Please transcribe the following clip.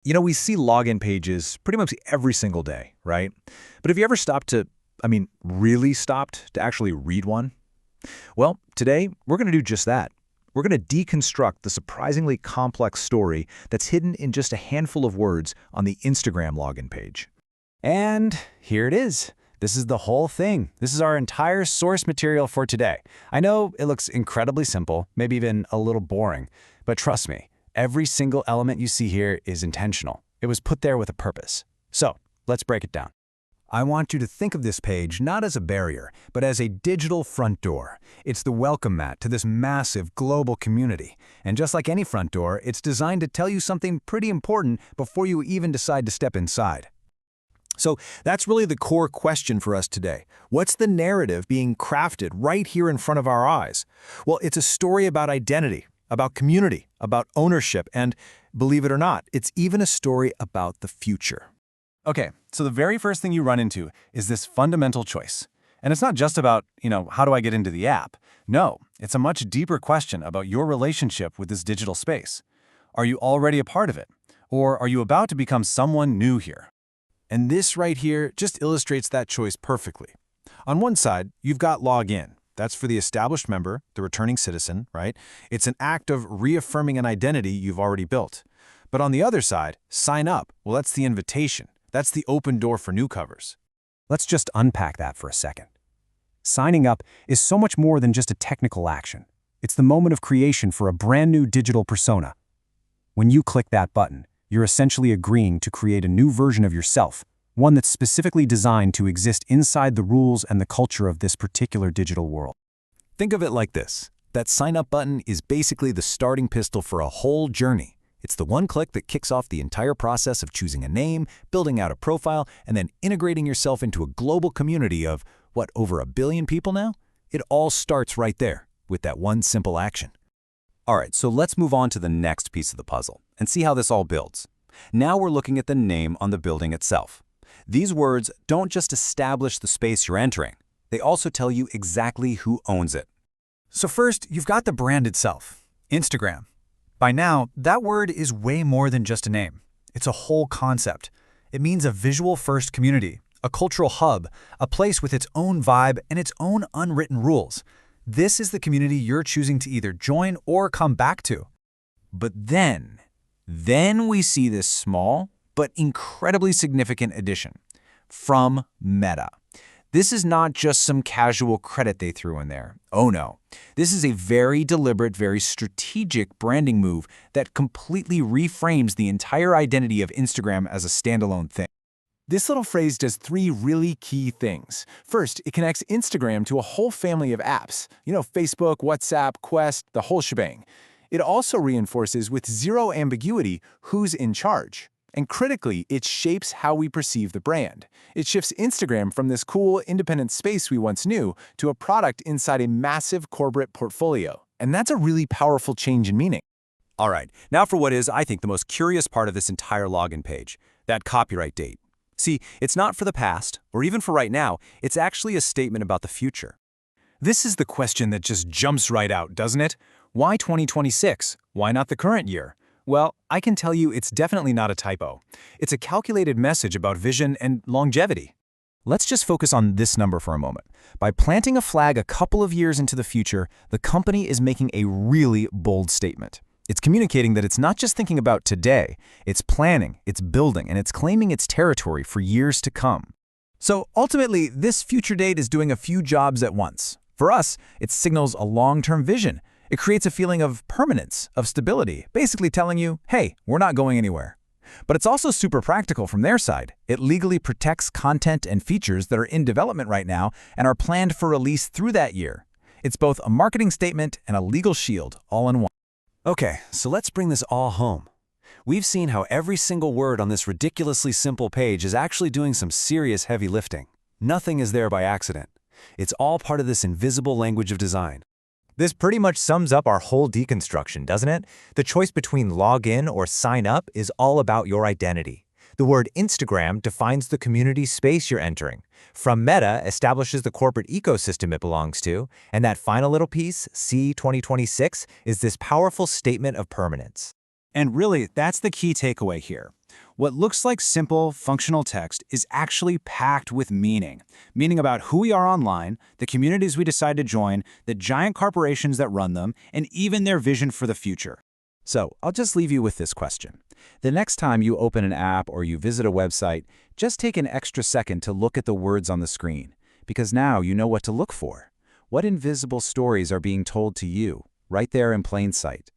We see login pages pretty much every single day, right? But have you ever really stopped to actually read one? Well, today we're going to do just that. We're going to deconstruct the surprisingly complex story that's hidden in just a handful of words on the Instagram login page. And here it is. This is the whole thing. This is our entire source material for today. I know it looks incredibly simple, maybe even a little boring, but trust me, every single element you see here is intentional. It was put there with a purpose. So let's break it down. I want you to think of this page not as a barrier, but as a digital front door. It's the welcome mat to this massive global community. And just like any front door, it's designed to tell you something pretty important before you even decide to step inside. So that's really the core question for us today. What's the narrative being crafted right here in front of our eyes? Well, it's a story about identity, about community, about ownership, and believe it or not, it's even a story about the future. Okay, so the very first thing you run into is this fundamental choice. And it's not just about, how do I get into the app? No, it's a much deeper question about your relationship with this digital space. Are you already a part of it? Or are you about to become someone new here? And this right here just illustrates that choice perfectly. On one side, you've got log in. That's for the established member, the returning citizen, right? It's an act of reaffirming an identity you've already built. But on the other side, sign up. Well, that's the invitation. That's the open door for newcomers. Let's just unpack that for a second. Signing up is so much more than just a technical action. It's the moment of creation for a brand new digital persona. When you click that button, you're essentially agreeing to create a new version of yourself, one that's specifically designed to exist inside the rules and the culture of this particular digital world. Think of it like this. That sign up button is basically the starting pistol for a whole journey. It's the one click that kicks off the entire process of choosing a name, building out a profile, and then integrating yourself into a global community of, over 1 billion people now? It all starts right there, with that one simple action. All right, so let's move on to the next piece of the puzzle and see how this all builds. Now we're looking at the name on the building itself. These words don't just establish the space you're entering. They also tell you exactly who owns it. So first, you've got the brand itself, Instagram. By now, that word is way more than just a name. It's a whole concept. It means a visual-first community, a cultural hub, a place with its own vibe and its own unwritten rules. This is the community you're choosing to either join or come back to. But then we see this small but incredibly significant addition from Meta. This is not just some casual credit they threw in there. Oh no. This is a very deliberate, very strategic branding move that completely reframes the entire identity of Instagram as a standalone thing. This little phrase does 3 really key things. First, it connects Instagram to a whole family of apps. Facebook, WhatsApp, Quest, the whole shebang. It also reinforces with zero ambiguity who's in charge. And critically, it shapes how we perceive the brand. It shifts Instagram from this cool, independent space we once knew to a product inside a massive corporate portfolio. And that's a really powerful change in meaning. All right, now for what is, I think, the most curious part of this entire login page, that copyright date. See, it's not for the past, or even for right now, it's actually a statement about the future. This is the question that just jumps right out, doesn't it? Why 2026? Why not the current year? Well, I can tell you it's definitely not a typo. It's a calculated message about vision and longevity. Let's just focus on this number for a moment. By planting a flag a couple of years into the future, the company is making a really bold statement. It's communicating that it's not just thinking about today, it's planning, it's building, and it's claiming its territory for years to come. So ultimately, this future date is doing a few jobs at once. For us, it signals a long-term vision. It creates a feeling of permanence, of stability, basically telling you, hey, we're not going anywhere. But it's also super practical from their side. It legally protects content and features that are in development right now and are planned for release through that year. It's both a marketing statement and a legal shield, all in one. Okay, so let's bring this all home. We've seen how every single word on this ridiculously simple page is actually doing some serious heavy lifting. Nothing is there by accident. It's all part of this invisible language of design. This pretty much sums up our whole deconstruction, doesn't it? The choice between log in or sign up is all about your identity. The word Instagram defines the community space you're entering. From Meta establishes the corporate ecosystem it belongs to, and that final little piece, C 2026, is this powerful statement of permanence. And really, that's the key takeaway here. What looks like simple, functional text is actually packed with meaning. Meaning about who we are online, the communities we decide to join, the giant corporations that run them, and even their vision for the future. So, I'll just leave you with this question. The next time you open an app or you visit a website, just take an extra second to look at the words on the screen, because now you know what to look for. What invisible stories are being told to you, right there in plain sight?